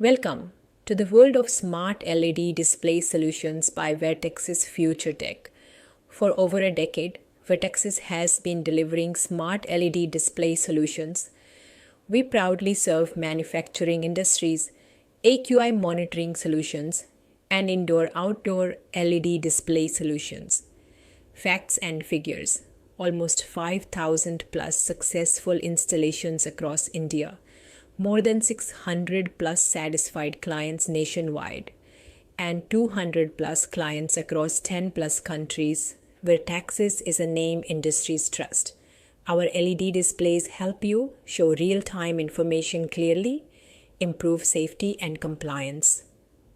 Welcome to the world of smart LED display solutions by Vertaxis Future Tech. For over a decade, Vertaxis has been delivering smart LED display solutions. We proudly serve manufacturing industries, AQI monitoring solutions, and indoor-outdoor LED display solutions. Facts and figures: almost 5,000 plus successful installations across India, more than 600 plus satisfied clients nationwide, and 200 plus clients across 10 plus countries. Vertaxis is a name industries trust. Our LED displays help you show real-time information clearly, improve safety and compliance,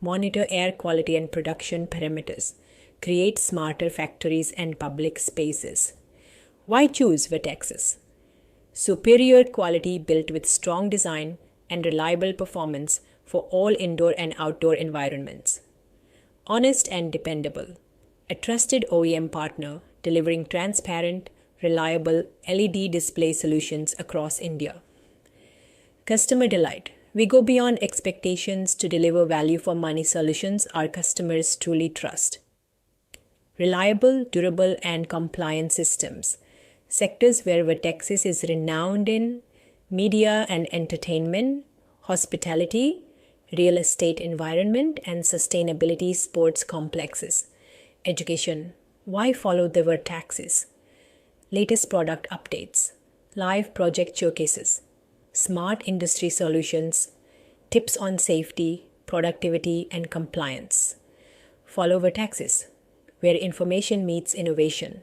monitor air quality and production parameters, create smarter factories and public spaces. Why choose Vertaxis? Superior quality built with strong design and reliable performance for all indoor and outdoor environments. Honest and dependable. A trusted OEM partner delivering transparent, reliable LED display solutions across India. Customer delight. We go beyond expectations to deliver value for money solutions our customers truly trust. Reliable, durable, and compliant systems. Sectors where Vertaxis is renowned in: media and entertainment, hospitality, real estate environment, and sustainability sports complexes. Education. Why follow the Vertaxis? Latest product updates, live project showcases, smart industry solutions, tips on safety, productivity, and compliance. Follow Vertaxis, where information meets innovation.